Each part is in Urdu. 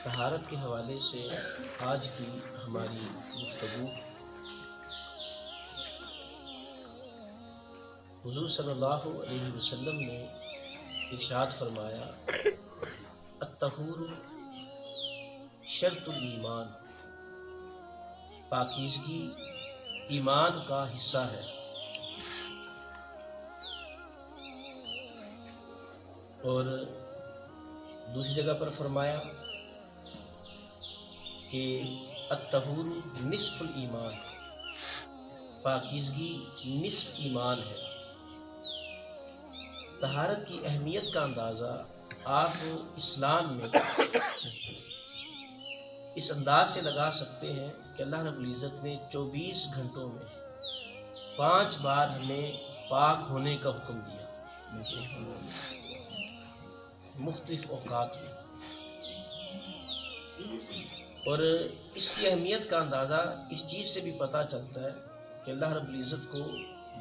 طہارت کے حوالے سے آج کی ہماری گفتگو حضور صلی اللہ علیہ وسلم نے ارشاد فرمایا الطہور شرط الایمان، پاکیزگی ایمان کا حصہ ہے۔ اور دوسری جگہ پر فرمایا کہ الطہور نصف الایمان، پاکیزگی نصف ایمان ہے۔ طہارت کی اہمیت کا اندازہ آپ اسلام میں اس انداز سے لگا سکتے ہیں کہ اللہ رب العزت نے 24 گھنٹوں میں 5 بار ہمیں پاک ہونے کا حکم دیا، مختلف اوقات میں۔ اور اس کی اہمیت کا اندازہ اس چیز سے بھی پتہ چلتا ہے کہ اللہ رب العزت کو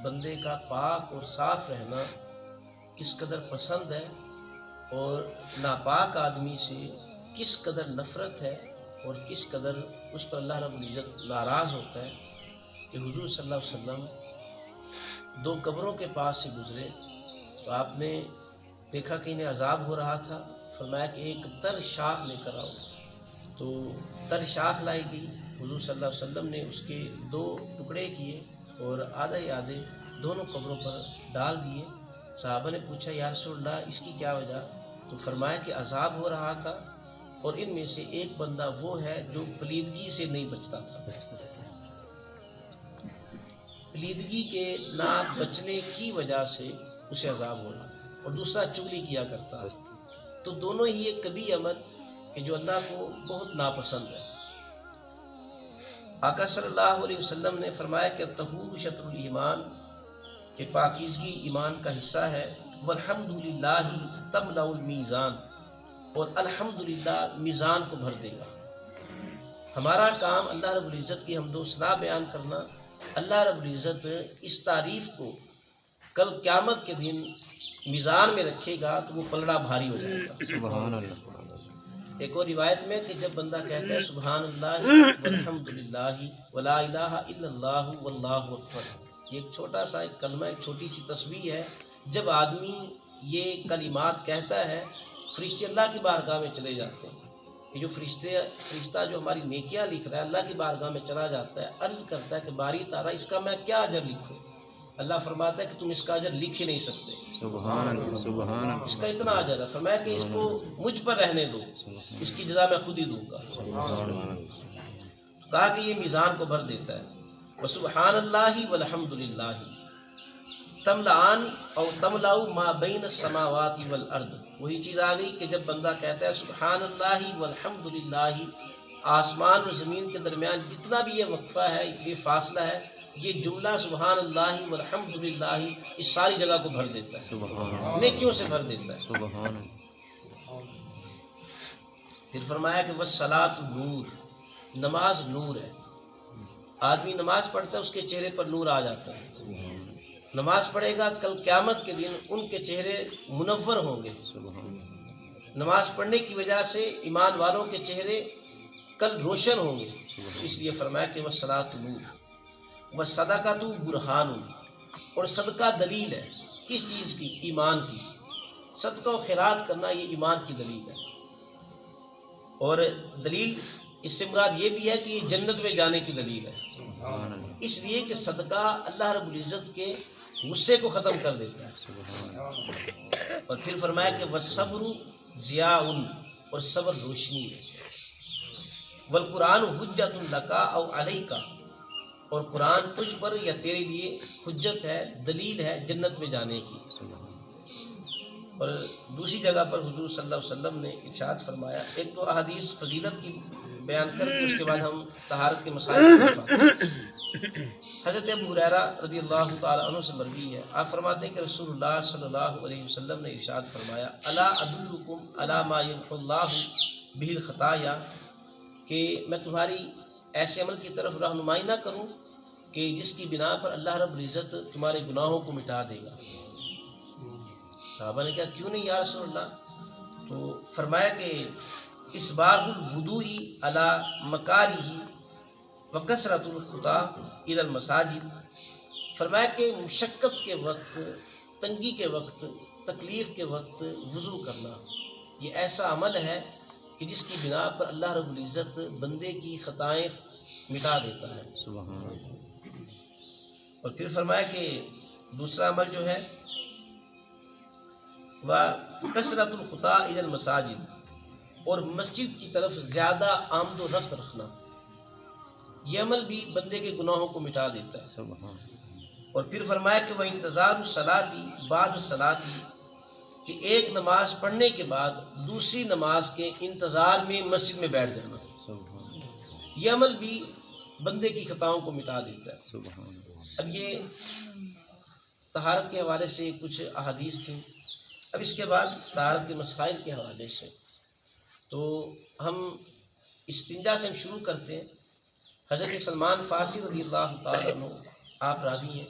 بندے کا پاک اور صاف رہنا کس قدر پسند ہے، اور ناپاک آدمی سے کس قدر نفرت ہے، اور کس قدر اس پر اللہ رب العزت ناراض ہوتا ہے۔ کہ حضور صلی اللہ علیہ وسلم 2 قبروں کے پاس سے گزرے تو آپ نے دیکھا کہ انہیں عذاب ہو رہا تھا، فرمایا کہ ایک تر شاخ لے کر آؤ۔ تو تر شاخ لائی گئی، حضور صلی اللہ علیہ وسلم نے اس کے 2 ٹکڑے کیے اور آدھے آدھے دونوں قبروں پر ڈال دیے۔ صحابہ نے پوچھا یا رسول اللہ اس کی کیا وجہ؟ تو فرمایا کہ عذاب ہو رہا تھا، اور ان میں سے ایک بندہ وہ ہے جو پلیدگی سے نہیں بچتا تھا، پلیدگی کے نہ بچنے کی وجہ سے اسے عذاب ہو رہا تھا، اور دوسرا چغلی کیا کرتا۔ تو دونوں ہی ایک کبھی عمل کہ جو اللہ کو بہت ناپسند ہے۔ آقا صلی اللہ علیہ وسلم نے فرمایا کہ الطہور شطر الایمان، کہ پاکیزگی ایمان کا حصہ ہے۔ والحمدللہ تملأ المیزان، اور الحمدللہ میزان کو بھر دے گا۔ ہمارا کام اللہ رب العزت کی حمد و ثنا بیان کرنا۔ اللہ رب العزت اس تعریف کو کل قیامت کے دن میزان میں رکھے گا تو وہ پلڑا بھاری ہو جائے گا۔ سبحان اللہ۔ ایک اور روایت میں کہ جب بندہ کہتا ہے سبحان اللہ والحمدللہ ولا الہ الا اللہ واللہ اکبر، یہ ایک چھوٹا سا ایک کلمہ، ایک چھوٹی سی تسبیح ہے، جب آدمی یہ کلمات کہتا ہے فرشتے اللہ کی بارگاہ میں چلے جاتے ہیں۔ یہ جو فرشتہ جو ہماری نیکیاں لکھ رہا ہے اللہ کی بارگاہ میں چلا جاتا ہے، عرض کرتا ہے کہ باری تعالیٰ اس کا میں کیا اجر لکھوں؟ اللہ فرماتا ہے کہ تم اس کا اجر لکھ ہی نہیں سکتے، سبحان اللہ، سبحان اللہ، اس کا اتنا اجر ہے۔ فرمایا کہ اس کو مجھ پر رہنے دو، اس کی جزا میں خود ہی دوں گا۔ کہا کہ یہ میزان کو بھر دیتا ہے۔ وسبحان اللہ والحمدللہ تملأان او تملأ ما بین السماوات والارض، وہی چیز آ گئی کہ جب بندہ کہتا ہے سبحان اللہ والحمدللہ، آسمان اور زمین کے درمیان جتنا بھی یہ وقفہ ہے، یہ فاصلہ ہے، یہ جملہ سبحان اللہ والحمدللہ اس ساری جگہ کو بھر دیتا ہے، نیکیوں سے بھر دیتا ہے۔ سبحان اللہ۔ پھر فرمایا کہ والصلاۃ نور، نماز نور ہے۔ آدمی نماز پڑھتا ہے اس کے چہرے پر نور آ جاتا ہے۔ نماز پڑھے گا کل قیامت کے دن ان کے چہرے منور ہوں گے۔ نماز پڑھنے کی وجہ سے ایمان والوں کے چہرے کل روشن ہوں گے۔ اس لیے فرمایا کہ والصلاۃ نور والصدقۃ برہان، اور صدقہ دلیل ہے۔ کس چیز کی؟ ایمان کی۔ صدقہ و خیرات کرنا یہ ایمان کی دلیل ہے، اور دلیل اس سے مراد یہ بھی ہے کہ یہ جنت میں جانے کی دلیل ہے، اس لیے کہ صدقہ اللہ رب العزت کے غصے کو ختم کر دیتا ہے۔ اور پھر فرمایا کہ والصبر ضیاء، اور صبر روشنی ہے۔ والقرآن حجت لک او علیک، اور قرآن تجھ پر یا تیرے لیے حجت ہے، دلیل ہے جنت میں جانے کی۔ اور دوسری جگہ پر حضور صلی اللہ علیہ وسلم نے ارشاد فرمایا، ایک تو احادیث فضیلت کی بیان کر کے اس کے بعد ہم طہارت کے مسائل پر حضرت ابو ہریرہ رضی اللہ تعالی عنہ سے مروی ہے، آپ فرماتے ہیں کہ رسول اللہ صلی اللہ علیہ وسلم نے ارشاد فرمایا الا ادلکم علی ما یمحو اللہ بہ الخطایا، کہ میں تمہاری ایسے عمل کی طرف رہنمائی نہ کروں کہ جس کی بنا پر اللہ رب العزت تمہارے گناہوں کو مٹا دے گا۔ صحابہ نے کہا کیوں نہیں یا رسول اللہ؟ تو فرمایا کہ اسباغ الوضوء علی مکارہ وکثرۃ الخطا الی المساجد، فرمایا کہ مشقت کے وقت، تنگی کے وقت، تکلیف کے وقت وضو کرنا یہ ایسا عمل ہے کہ جس کی بنا پر اللہ رب العزت بندے کی خطائیں مٹا دیتا ہے۔ سبحان اللہ۔ اور پھر فرمایا کہ دوسرا عمل جو ہے وہ کثرت الخطا الی المساجد، اور مسجد کی طرف زیادہ آمد و رفت رکھنا، یہ عمل بھی بندے کے گناہوں کو مٹا دیتا ہے۔ سبحان۔ اور پھر فرمایا کہ وہ انتظار الصلاۃ بعد الصلاۃ، کہ ایک نماز پڑھنے کے بعد دوسری نماز کے انتظار میں مسجد میں بیٹھ جانا، سبحان۔ یہ عمل بھی بندے کی خطاؤں کو مٹا دیتا ہے۔ سبحان۔ اب یہ طہارت کے حوالے سے کچھ احادیث تھیں۔ اب اس کے بعد طہارت کے مسائل کے حوالے سے تو ہم استنجا سے ہم شروع کرتے ہیں۔ حضرت سلمان فارسی رضی اللہ تعالیٰ عنہ آپ راوی ہیں،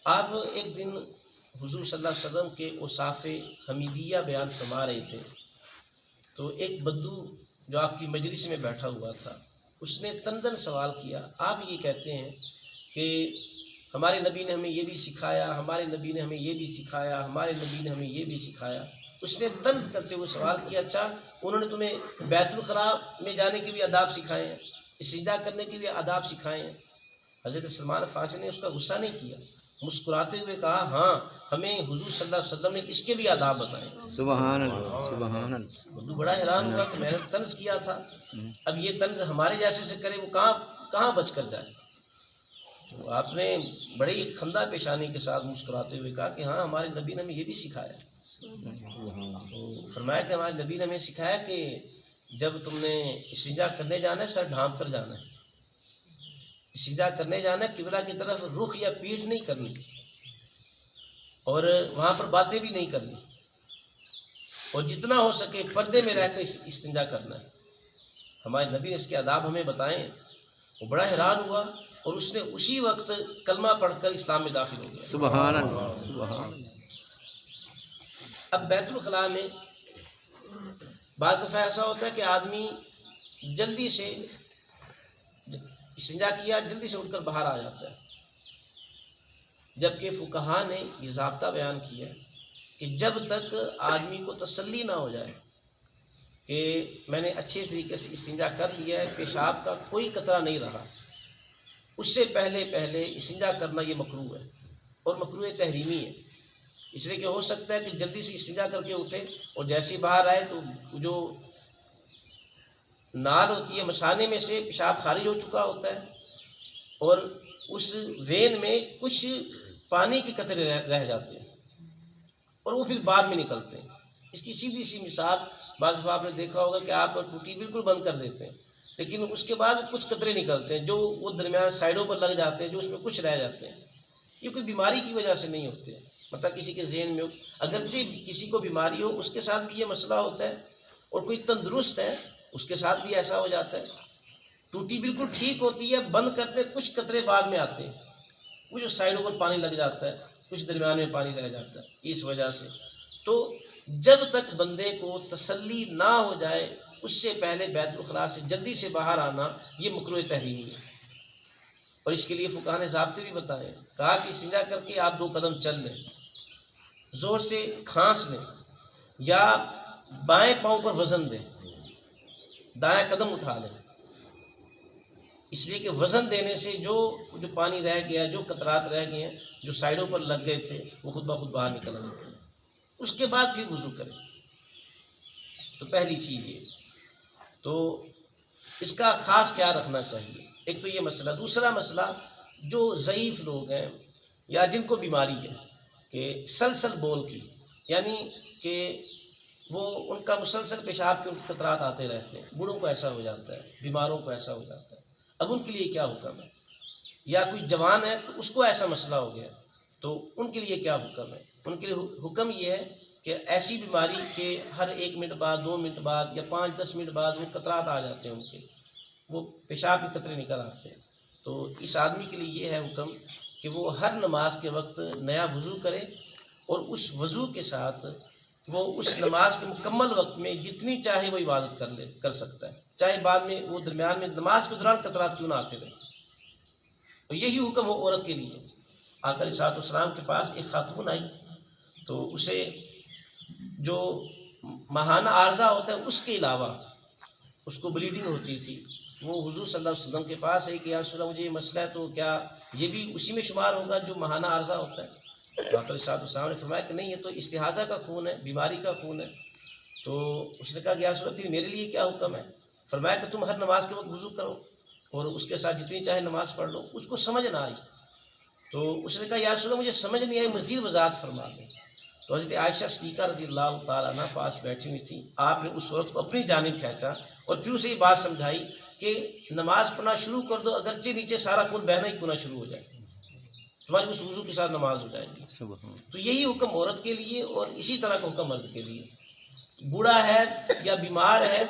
آپ ایک دن حضور صلی اللہ علیہ وسلم کے اوصاف حمیدیہ بیان فرما رہے تھے، تو ایک بدو جو آپ کی مجلس میں بیٹھا ہوا تھا اس نے تندن سوال کیا، آپ یہ کہتے ہیں کہ ہمارے نبی نے ہمیں یہ بھی سکھایا، ہمارے نبی نے ہمیں یہ بھی سکھایا، ہمارے نبی نے ہمیں یہ بھی سکھایا۔ اس نے طنز کرتے ہوئے سوال کیا، اچھا انہوں نے تمہیں بیت الخلاء میں جانے کے بھی آداب سکھائے ہیں، سجدہ کرنے کے بھی آداب سکھائے ہیں؟ حضرت سلمان فارسی نے اس کا غصہ نہیں کیا، مسکراتے ہوئے کہا ہاں ہمیں حضور صلی اللہ علیہ وسلم نے اس کے بھی آداب بتائے۔ سبحان اللہ۔ سبحان اللہ۔ بدو بڑا حیران ہوا کہ میں نے طنز کیا تھا، اب یہ طنز ہمارے جیسے سے کرے وہ کہاں بچ کر جائے؟ تو آپ نے بڑے ہی خندہ پیشانی کے ساتھ مسکراتے ہوئے کہا کہ ہاں ہمارے نبی نے ہمیں یہ بھی سکھایا۔ تو فرمایا کہ ہمارے نبی نے ہمیں سکھایا کہ جب تم نے استنجا کرنے جانا ہے سر ڈھانپ کر جانا ہے، استنجا کرنے جانا ہے قبلہ کی طرف رخ یا پیٹھ نہیں کرنی، اور وہاں پر باتیں بھی نہیں کرنی، اور جتنا ہو سکے پردے میں رہ کر استنجا کرنا ہے۔ ہمارے نبی نے اس کے آداب ہمیں بتائے ہیں۔ وہ بڑا حیران ہوا اور اس نے اسی وقت کلمہ پڑھ کر اسلام میں داخل ہو گیا۔ سبحان اللہ۔ سبحان اللہ۔ اب بیت الخلاء میں بعض دفعہ ایسا ہوتا ہے کہ آدمی جلدی سے استنجا کیا جلدی سے اٹھ کر باہر آ جاتا ہے، جبکہ فقہا نے یہ ضابطہ بیان کیا ہے کہ جب تک آدمی کو تسلی نہ ہو جائے کہ میں نے اچھے طریقے سے استنجا کر لیا ہے، پیشاب کا کوئی قطرہ نہیں رہا، اس سے پہلے استنجا کرنا یہ مکروہ ہے، اور مکروہ تحریمی ہے۔ اس لیے کہ ہو سکتا ہے کہ جلدی سے استنجا کر کے اٹھے اور جیسے باہر آئے تو جو نال ہوتی ہے مثانے میں سے پیشاب خارج ہو چکا ہوتا ہے، اور اس وین میں کچھ پانی کے قطرے رہ جاتے ہیں اور وہ پھر بعد میں نکلتے ہیں۔ اس کی سیدھی سی مثال بعض دفعہ آپ نے دیکھا ہوگا کہ آپ ٹوٹی بالکل بند کر دیتے ہیں لیکن اس کے بعد کچھ قطرے نکلتے ہیں جو وہ درمیان سائڈوں پر لگ جاتے ہیں، جو اس میں کچھ رہ جاتے ہیں۔ یہ کوئی بیماری کی وجہ سے نہیں ہوتے، مطلب کسی کے ذہن میں اگرچہ کسی کو بیماری ہو اس کے ساتھ بھی یہ مسئلہ ہوتا ہے، اور کوئی تندرست ہے اس کے ساتھ بھی ایسا ہو جاتا ہے۔ ٹوٹی بالکل ٹھیک ہوتی ہے، بند کرتے کچھ قطرے بعد میں آتے ہیں، وہ جو سائڈوں پر پانی لگ جاتا ہے، کچھ درمیان میں پانی رہ جاتا ہے، اس وجہ سے۔ تو جب تک بندے کو تسلی نہ ہو جائے اس سے پہلے بیت الخلاء سے جلدی سے باہر آنا یہ مکروہ تحریمی ہے، اور اس کے لیے فقہا نے ضابطے بھی بتائے۔ کہا کہ استنجا کر کے آپ 2 قدم چل لیں، زور سے کھانس لیں، یا بائیں پاؤں پر وزن دیں، دائیں قدم اٹھا لیں، اس لیے کہ وزن دینے سے جو پانی رہ گیا، جو قطرات رہ گئے ہیں، جو سائڈوں پر لگ گئے تھے، وہ خود بخود باہر نکل آئیں۔ اس کے بعد پھر وضو کریں۔ تو پہلی چیز یہ، تو اس کا خاص کیا رکھنا چاہیے، ایک تو یہ مسئلہ۔ دوسرا مسئلہ، جو ضعیف لوگ ہیں یا جن کو بیماری ہے کہ سلسل بول کی، یعنی کہ وہ ان کا مسلسل پیشاب کے قطرات آتے رہتے ہیں، بوڑھوں کو ایسا ہو جاتا ہے، بیماروں کو ایسا ہو جاتا ہے، اب ان کے لیے کیا حکم ہے؟ یا کوئی جوان ہے تو اس کو ایسا مسئلہ ہو گیا تو ان کے لیے کیا حکم ہے؟ ان کے لیے حکم یہ ہے کہ ایسی بیماری کہ ہر 1 منٹ بعد، 2 منٹ بعد یا 5-10 منٹ بعد وہ قطرات آ جاتے ہیں، ان کے وہ پیشاب کے قطرے نکل آتے ہیں، تو اس آدمی کے لیے یہ ہے حکم کہ وہ ہر نماز کے وقت نیا وضو کرے، اور اس وضو کے ساتھ وہ اس نماز کے مکمل وقت میں جتنی چاہے وہ عبادت کر سکتا ہے، چاہے بعد میں وہ درمیان میں نماز کے دوران قطرات کیوں نہ آتے رہے۔ تو یہی حکم ہو عورت کے لیے۔ آقا علیہ الصلوۃ والسلام کے پاس ایک خاتون آئی تو اسے جو ماہانہ عارضہ ہوتا ہے اس کے علاوہ اس کو بلیڈنگ ہوتی تھی، وہ حضور صلی اللہ علیہ وسلم کے پاس ہے کہ یا رسول اللہ مجھے یہ مسئلہ ہے، تو کیا یہ بھی اسی میں شمار ہوگا جو ماہانہ عارضہ ہوتا ہے؟ آقا علیہ الصلوۃ والسلام نے فرمایا کہ نہیں، یہ تو استحاضہ کا خون ہے، بیماری کا خون ہے۔ تو اس نے کہا کہ یا رسول اللہ پھر میرے لیے کیا حکم ہے؟ فرمایا کہ تم ہر نماز کے وقت وضو کرو اور اس کے ساتھ جتنی چاہے نماز پڑھ لو۔ اس کو سمجھ نہ آئی تو اس نے کہا یا رسول اللہ مجھے سمجھ نہیں آئی، مزید وضاحت فرما دیں۔ تو حضرت عائشہ صدیقہ رضی اللہ تعالیٰ عنہ پاس بیٹھی ہوئی تھی، آپ نے اس عورت کو اپنی جانب کھینچا اور پھر اسے یہ بات سمجھائی کہ نماز پڑھنا شروع کر دو، اگرچہ نیچے سارا خون بہنا ہی کیوں نہ شروع ہو جائے، تمہاری اس وضو کے ساتھ نماز ہو جائے گی۔ سبحان تو یہی حکم عورت کے لیے اور اسی طرح کا حکم مرد کے لیے۔ بوڑھا ہے یا بیمار ہے،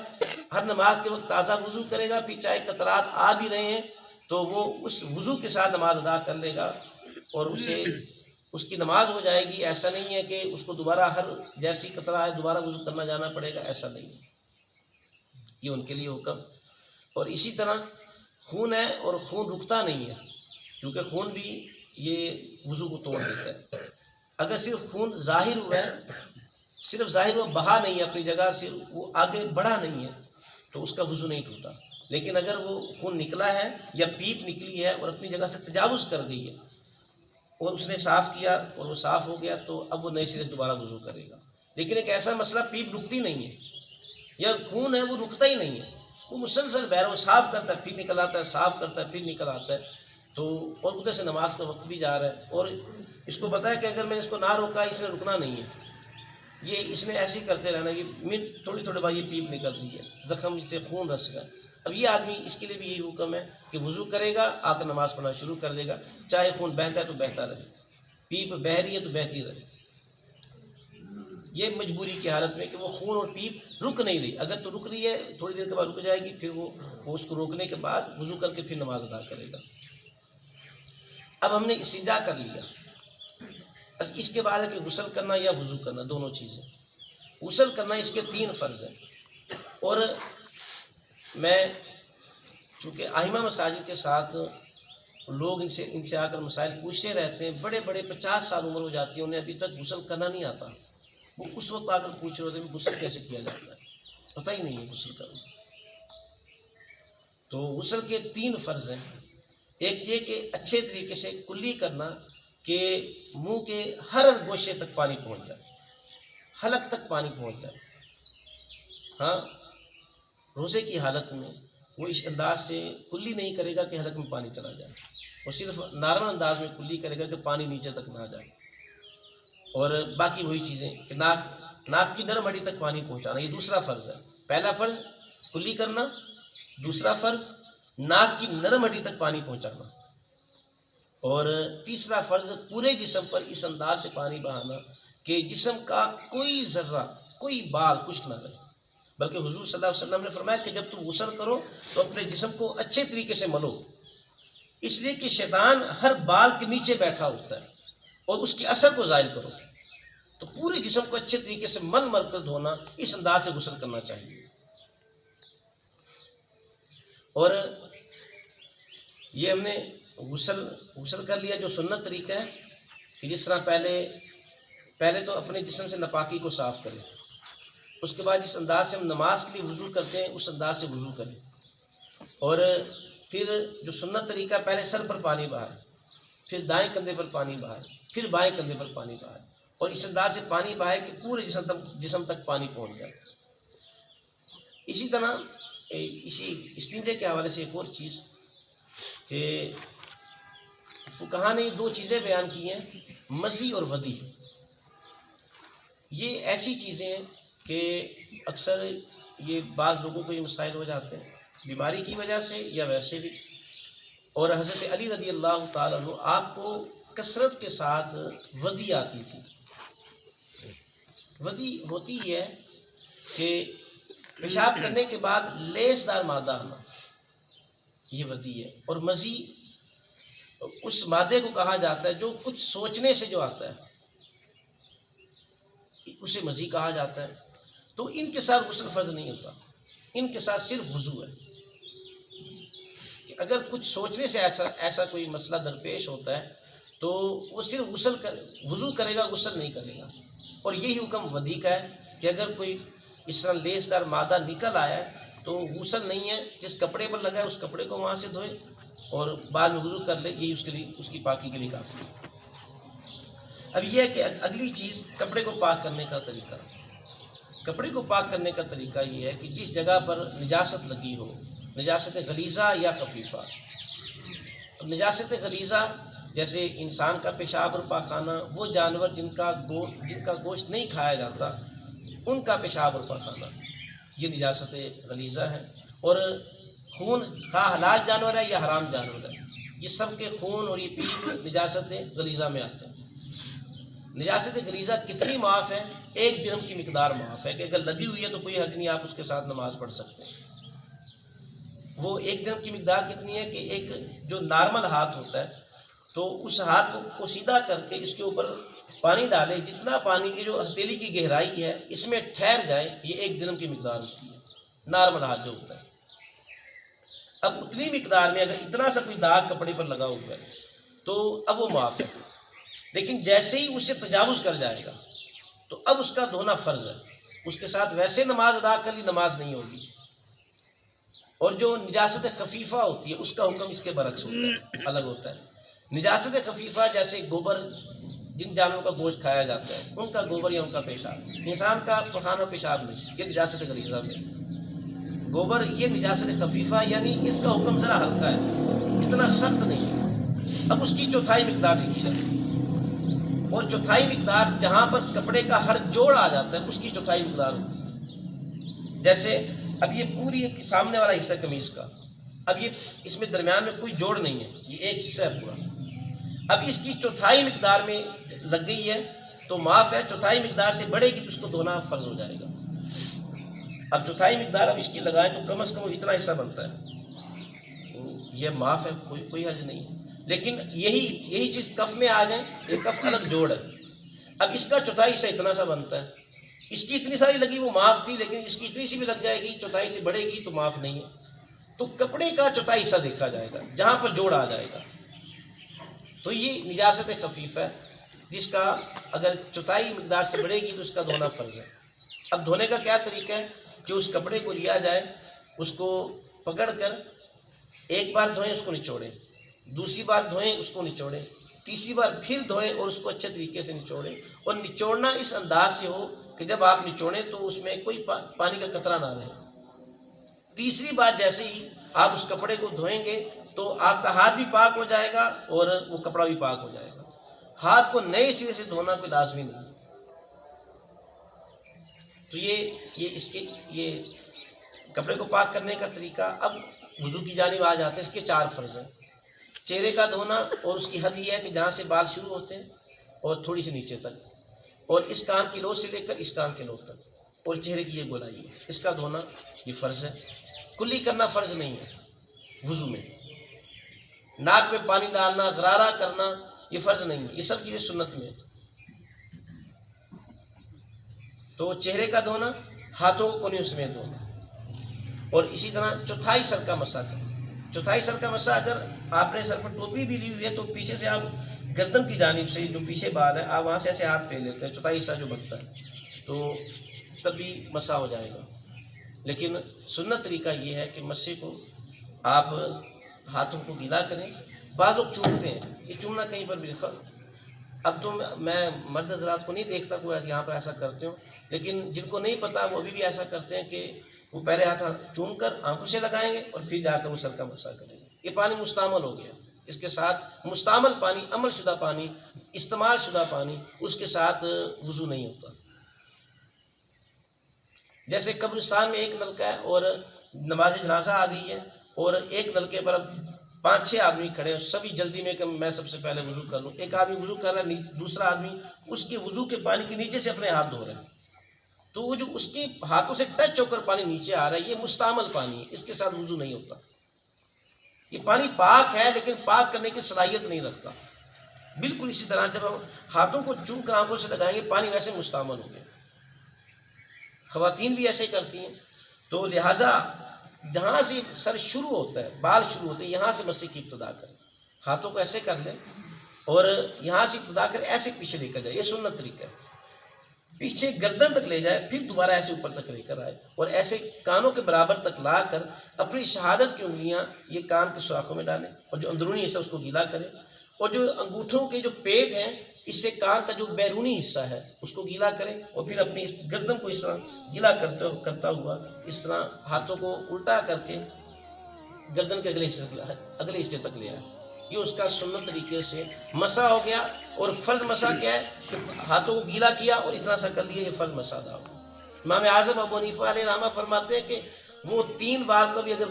ہر نماز کے وقت تازہ وضو کرے گا، پھر چاہے قطرات آ بھی رہے ہیں تو وہ اس وضو کے ساتھ نماز ادا کر لے گا اور اسے اس کی نماز ہو جائے گی۔ ایسا نہیں ہے کہ اس کو دوبارہ ہر جیسی قطرہ ہے دوبارہ وضو کرنا جانا پڑے گا، ایسا نہیں ہے، یہ ان کے لیے حکم۔ اور اسی طرح خون ہے اور خون رکتا نہیں ہے، کیونکہ خون بھی یہ وضو کو توڑ دیتا ہے۔ اگر صرف خون ظاہر ہوا ہے، صرف ظاہر ہوا، بہا نہیں ہے اپنی جگہ سے، وہ آگے بڑھا نہیں ہے، تو اس کا وضو نہیں ٹوٹا۔ لیکن اگر وہ خون نکلا ہے یا پیپ نکلی ہے اور اپنی جگہ سے تجاوز کر گئی ہے اور اس نے صاف کیا اور وہ صاف ہو گیا، تو اب وہ نئے سرے سے دوبارہ وضو کرے گا۔ لیکن ایک ایسا مسئلہ، پیپ رکتی نہیں ہے یا خون ہے وہ رکتا ہی نہیں ہے، وہ مسلسل بہہ رہا ہے، وہ صاف کرتا ہے پھر نکل آتا ہے، صاف کرتا ہے پھر نکل آتا ہے، تو اور ادھر سے نماز کا وقت بھی جا رہا ہے اور اس کو پتا ہے کہ اگر میں اس کو نہ روکا اس نے رکنا نہیں ہے، یہ اس نے ایسے ہی کرتے رہنا، یہ منٹ تھوڑی تھوڑی بار یہ پیپ نکل رہی ہے، زخم سے خون رس گیا۔ اب یہ آدمی، اس کے لیے بھی یہی حکم ہے کہ وضو کرے گا، آ کر نماز پڑھنا شروع کر دے گا، چاہے خون بہتا ہے تو بہتا رہے، پیپ بہہ رہی ہے تو بہتی رہے۔ یہ مجبوری کی حالت میں کہ وہ خون اور پیپ رک نہیں رہی، اگر تو رک رہی ہے تھوڑی دیر کے بعد رک جائے گی، پھر وہ اس کو روکنے کے بعد وضو کر کے پھر نماز ادا کرے گا۔ اب ہم نے استنجا کر لیا، بس اس کے بعد ہے کہ غسل کرنا یا وضو کرنا، دونوں چیزیں۔ غسل کرنا اس کے 3 فرض ہیں، اور میں چونکہ آئمہ مساجد کے ساتھ لوگ ان سے آ کر مسائل پوچھتے رہتے ہیں، بڑے بڑے 50 سال عمر ہو جاتی ہے، انہیں ابھی تک غسل کرنا نہیں آتا، وہ اس وقت آ کر پوچھ رہے ہوتے ہیں غسل کیسے کیا جاتا ہے، پتہ ہی نہیں ہے غسل کرنا۔ تو غسل کے 3 فرض ہیں، ایک یہ کہ اچھے طریقے سے کلی کرنا کہ منہ کے ہر گوشے تک پانی پہنچ جائے، حلق تک پانی پہنچ جائے۔ ہاں، روزے کی حالت میں وہ اس انداز سے کلی نہیں کرے گا کہ حلق میں پانی چلا جائے، وہ صرف نارمل انداز میں کلی کرے گا کہ پانی نیچے تک نہ جائے۔ اور باقی وہی چیزیں کہ ناک کی نرم ہڈی تک پانی پہنچانا، یہ دوسرا فرض ہے۔ پہلا فرض کلی کرنا، دوسرا فرض ناک کی نرم ہڈی تک پانی پہنچانا، اور تیسرا فرض پورے جسم پر اس انداز سے پانی بہانا کہ جسم کا کوئی ذرہ، کوئی بال خشک نہ رہے۔ بلکہ حضور صلی اللہ علیہ وسلم نے فرمایا کہ جب تم غسل کرو تو اپنے جسم کو اچھے طریقے سے ملو، اس لیے کہ شیطان ہر بال کے نیچے بیٹھا ہوتا ہے، اور اس کے اثر کو زائل کرو۔ تو پورے جسم کو اچھے طریقے سے مل مل کر دھونا، اس انداز سے غسل کرنا چاہیے۔ اور یہ ہم نے غسل کر لیا جو سنت طریقہ ہے کہ جس طرح پہلے تو اپنے جسم سے ناپاکی کو صاف کریں، اس کے بعد جس انداز سے ہم نماز کے لیے وضو کرتے ہیں اس انداز سے وضو کریں، اور پھر جو سنت طریقہ پہلے سر پر پانی بہائے، پھر دائیں کندھے پر پانی بہائے، پھر بائیں کندھے پر پانی بہائے، اور اس انداز سے پانی بہائے کہ پورے جسم تک پانی پہنچ جائے۔ اسی طرح اسی استنجے کے حوالے سے ایک اور چیز کہ فقہا نے 2 چیزیں بیان کی ہیں، مزی اور ودی۔ یہ ایسی چیزیں ہیں کہ اکثر یہ بعض لوگوں کو یہ مسائل ہو جاتے ہیں بیماری کی وجہ سے یا ویسے بھی۔ اور حضرت علی رضی اللہ تعالیٰ عنہ آپ کو کثرت کے ساتھ ودی آتی تھی۔ ودی ہوتی ہے کہ پیشاب کرنے کے بعد لیس دار مادہ آنا، یہ ودی ہے۔ اور مزی اس مادے کو کہا جاتا ہے جو کچھ سوچنے سے جو آتا ہے، اسے مزی کہا جاتا ہے. تو ان کے ساتھ غسل فرض نہیں ہوتا، ان کے ساتھ صرف وضو ہے. کہ اگر کچھ سوچنے سے ایسا کوئی مسئلہ درپیش ہوتا ہے تو وہ صرف وضو کرے گا، غسل نہیں کرے گا. اور یہی حکم ودی کا ہے کہ اگر کوئی اس طرح لیس دار مادہ نکل آیا ہے تو غسل نہیں ہے، جس کپڑے پر لگا ہے اس کپڑے کو وہاں سے دھوئے اور بعد میں وضو کر لے، یہی اس کے لیے، اس کی پاکی کے لیے کافی ہے. اب یہ ہے کہ اگلی چیز کپڑے کو پاک کرنے کا طریقہ. کپڑے کو پاک کرنے کا طریقہ یہ ہے کہ جس جگہ پر نجاست لگی ہو، نجاست غلیظہ یا خفیفہ. نجاست غلیظہ جیسے انسان کا پیشاب اور پاخانہ، وہ جانور جن کا گوشت نہیں کھایا جاتا ان کا پیشاب اور پاخانہ، یہ نجاست غلیظہ ہے. اور خون، خواہ حلال جانور ہے یا حرام جانور ہے، یہ سب کے خون اور یہ پیپ نجاست غلیظہ میں آتے ہیں. نجاست غلیظہ کتنی معاف ہے؟ 1 درہم کی مقدار معاف ہے، کہ اگر لگی ہوئی ہے تو کوئی حرج نہیں، آپ اس کے ساتھ نماز پڑھ سکتے ہیں. وہ 1 درہم کی مقدار کتنی ہے کہ ایک جو نارمل ہاتھ ہوتا ہے تو اس ہاتھ کو سیدھا کر کے اس کے اوپر پانی ڈالے، جتنا پانی کی جو ہتھیلی کی گہرائی ہے اس میں ٹھہر جائے، یہ 1 درہم کی مقدار ہوتی ہے، نارمل ہاتھ جو ہوتا ہے. اب اتنی مقدار میں اگر اتنا سا کوئی داغ کپڑے پر لگا ہوا ہے تو اب وہ معاف ہے. لیکن جیسے ہی اس سے تجاوز کر جائے گا تو اب اس کا دھونا فرض ہے. اس کے ساتھ ویسے نماز ادا کر لی، نماز نہیں ہوگی. اور جو نجاست خفیفہ ہوتی ہے اس کا حکم اس کے برعکس ہوتا ہے، الگ ہوتا ہے. نجاست خفیفہ جیسے گوبر، جن جانوروں کا گوشت کھایا جاتا ہے ان کا گوبر یا ان کا پیشاب، انسان کا پخانہ پیشاب نہیں، یہ نجاست غلیظہ میں. گوبر یہ نجاست خفیفہ، یعنی اس کا حکم ذرا ہلکا ہے، اتنا سخت نہیں ہے. اب اس کی چوتھائی مقدار لکھی جاتی ہے، اور چوتھائی مقدار جہاں پر کپڑے کا ہر جوڑ آ جاتا ہے اس کی چوتھائی مقدار ہوتی ہے. جیسے اب یہ پوری سامنے والا حصہ قمیض کا، اب یہ اس میں درمیان میں کوئی جوڑ نہیں ہے، یہ ایک حصہ ہے پورا. اب اس کی چوتھائی مقدار میں لگ گئی ہے تو معاف ہے، چوتھائی مقدار سے بڑھے گی تو اس کو دھونا فرض ہو جائے گا. اب چوتھائی مقدار اب اس کی لگائیں تو کم از کم اتنا حصہ بنتا ہے، یہ معاف ہے، کوئی حرج نہیں ہے. لیکن یہی چیز کف میں آ جائیں، یہ کف الگ جوڑ ہے. اب اس کا چوتھائی حصہ اتنا سا بنتا ہے، اس کی اتنی ساری لگی وہ معاف تھی، لیکن اس کی اتنی سی بھی لگ جائے گی، چوتھائی سے بڑھے گی تو معاف نہیں ہے. تو کپڑے کا چوتھائی حصہ دیکھا جائے گا جہاں پر جوڑ آ جائے گا. تو یہ نجاست خفیف ہے جس کا اگر چوتھائی مقدار سے بڑھے گی تو اس کا دھونا فرض ہے. اب دھونے کا کیا طریقہ ہے کہ اس کپڑے کو لیا جائے، اس کو پکڑ کر ایک بار دھوئیں، اس کو نچوڑیں، دوسری بار دھوئیں، اس کو نچوڑیں، تیسری بار پھر دھوئیں اور اس کو اچھے طریقے سے نچوڑیں. اور نچوڑنا اس انداز سے ہو کہ جب آپ نچوڑیں تو اس میں کوئی پانی کا قطرہ نہ رہے. تیسری بار جیسے ہی آپ اس کپڑے کو دھوئیں گے تو آپ کا ہاتھ بھی پاک ہو جائے گا اور وہ کپڑا بھی پاک ہو جائے گا. ہاتھ کو نئے سرے سے دھونا کوئی لازمی نہیں. تو یہ کپڑے کو پاک کرنے کا طریقہ. اب وضو کی جانب آ جاتے ہیں. اس کے 4 فرض ہیں. چہرے کا دھونا، اور اس کی حد یہ ہے کہ جہاں سے بال شروع ہوتے ہیں اور تھوڑی سی نیچے تک، اور اس کان کی لوٹ سے لے کر اس کان کے لوٹ تک، اور چہرے کی یہ گولائی ہے، اس کا دھونا یہ فرض ہے. کلی کرنا فرض نہیں ہے وضو میں. ناک میں پانی ڈالنا، غرارہ کرنا یہ فرض نہیں ہے، یہ سب چیزیں سنت میں. تو چہرے کا دھونا، ہاتھوں کو کونیوں سمیت دھونا، اور اسی طرح چوتھائی سر کا مسح کرنا. چوتھائی سر کا مسح اگر آپ نے سر پر ٹوپی بھی لی ہوئی ہے تو پیچھے سے آپ گردن کی جانب سے جو پیچھے بال ہے آپ وہاں سے ایسے ہاتھ پھیر لیتے ہیں، چوتھائی حصہ جو بنتا ہے، تو تب بھی مسح ہو جائے گا. لیکن سنت طریقہ یہ ہے کہ مسح کو آپ ہاتھوں کو گیلا کریں. بعض لوگ چومتے ہیں، یہ چومنا کہیں پر بھی اب تو میں مرد حضرات کو نہیں دیکھتا کوئی یہاں پر ایسا کرتے ہوں، لیکن جن کو نہیں پتا وہ ابھی بھی ایسا کرتے ہیں کہ وہ پہلے ہاتھ چوم کر آنکھوں سے لگائیں گے اور پھر جا کر وہ سر کا مسح کریں گے. یہ پانی مستعمل ہو گیا. اس کے ساتھ مستعمل پانی، عمل شدہ پانی، استعمال شدہ پانی، اس کے ساتھ وضو نہیں ہوتا. جیسے قبرستان میں ایک نلکا ہے اور نماز جنازہ آ گئی ہے اور ایک نلکے پر 5-6 آدمی کھڑے ہیں، سبھی جلدی میں کہ میں سب سے پہلے وضو کر لوں. ایک آدمی وضو کر رہا ہے، دوسرا آدمی اس کے وضو کے پانی کے نیچے سے اپنے ہاتھ دھو رہے ہیں. تو وہ جو اس کے ہاتھوں سے ٹچ ہو کر پانی نیچے آ رہا ہے یہ مستعمل پانی ہے، اس کے ساتھ وضو نہیں ہوتا. یہ پانی پاک ہے لیکن پاک کرنے کی صلاحیت نہیں رکھتا. بالکل اسی طرح جب ہم ہاتھوں کو چوم کر آنکھوں سے لگائیں گے پانی ویسے مستعمل ہو گیا. خواتین بھی ایسے کرتی ہیں. تو لہٰذا جہاں سے سر شروع ہوتا ہے، بال شروع ہوتے ہیں، یہاں سے مسح کی ابتدا کریں. ہاتھوں کو ایسے کر لیں اور یہاں سے ابتدا کر ایسے پیچھے لے کر جائے. یہ سنت طریقہ ہے. پیچھے گردن تک لے جائے، پھر دوبارہ ایسے اوپر تک لے کر آئے اور ایسے کانوں کے برابر تک لا کر اپنی شہادت کی انگلیاں یہ کان کے سوراخوں میں ڈالیں اور جو اندرونی حصہ اس کو گیلا کریں، اور جو انگوٹھوں کے جو پیٹ ہیں اس سے کان کا جو بیرونی حصہ ہے اس کو گیلا کریں، اور پھر اپنی اس گردن کو اس طرح گیلا کرتا ہوا اس طرح ہاتھوں کو الٹا کر کے گردن کے اگلے حصے تک لے آئے. یہ اس کا سنت طریقے سے مسح ہو گیا. اور فرض مسح کیا ہے کہ ہاتھوں کو گیلا کیا اور اتنا سا کر لیا، یہ فرض مسح تھا. امام اعظم ابو حنیفہ علیہ رحمہ فرماتے ہیں کہ وہ 3 بار کا بھی اگر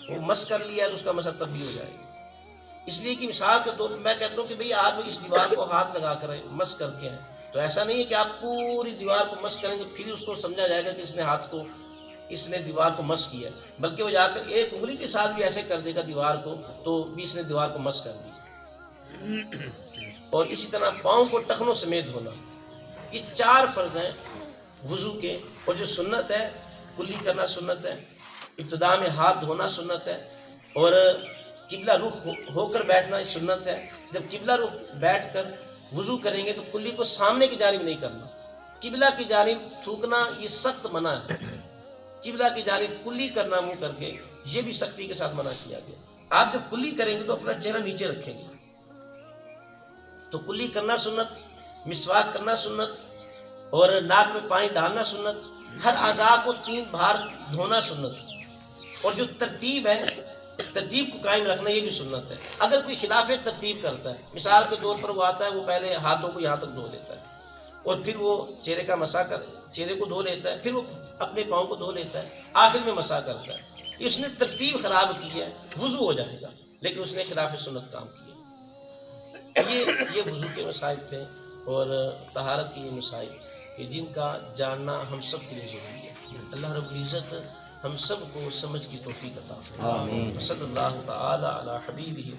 وہ مس کر لیا تو اس کا مسح تب بھی ہو جائے گا. اس لیے کہ مثال کے طور پر میں کہتا ہوں کہ بھئی آپ اس دیوار کو ہاتھ لگا کر مس کر کے ہیں، تو ایسا نہیں ہے کہ آپ پوری دیوار کو مس کریں گے پھر اس کو سمجھا جائے گا کہ اس نے دیوار کو مس کیا ہے، بلکہ وہ جا کر ایک انگلی کے ساتھ بھی ایسے کر دے گا دیوار کو تو بھی اس نے دیوار کو مس کر دی. اور اسی طرح پاؤں کو ٹخنوں سمیت دھونا. یہ 4 فرض ہیں وضو کے. اور جو سنت ہے کلی کرنا سنت ہے، ابتدا میں ہاتھ دھونا سنت ہے، اور قبلہ رخ ہو کر بیٹھنا سنت ہے. جب قبلہ رخ بیٹھ کر وضو کریں گے تو کلی کو سامنے کی جانب نہیں کرنا، قبلہ کی جانب تھوکنا یہ سخت منع ہے. قبلہ کی جانب کلی کرنا منہ کر کے یہ بھی سختی کے ساتھ منع کیا گیا. آپ جب کلی کریں گے تو اپنا چہرہ نیچے رکھیں گے. تو کلی کرنا سنت، مسواک کرنا سنت، اور ناک میں پانی ڈالنا سنت. ہر اعضاء کو 3 بار دھونا سنت. اور جو ترتیب ہے ترتیب کو قائم رکھنا یہ بھی سنت ہے. اگر کوئی خلاف ترتیب کرتا ہے، مثال کے طور پر وہ آتا ہے وہ پہلے ہاتھوں کو یہاں تک دھو لیتا ہے اور پھر وہ چہرے کا مسح کر چہرے کو دھو لیتا ہے، پھر وہ اپنے پاؤں کو دھو لیتا ہے، آخر میں مسح کرتا ہے. اس نے ترتیب خراب کی ہے. وضو ہو جائے گا لیکن اس نے خلاف سنت کام کیا. یہ وضو کے مسائل تھے اور طہارت کے یہ مسائل کہ جن کا جاننا ہم سب کے لیے ضروری ہے. اللہ رب العزت ہم سب کو سمجھ کی توفیق عطا فرمائے. صلی اللہ تعالی علی حبیبہ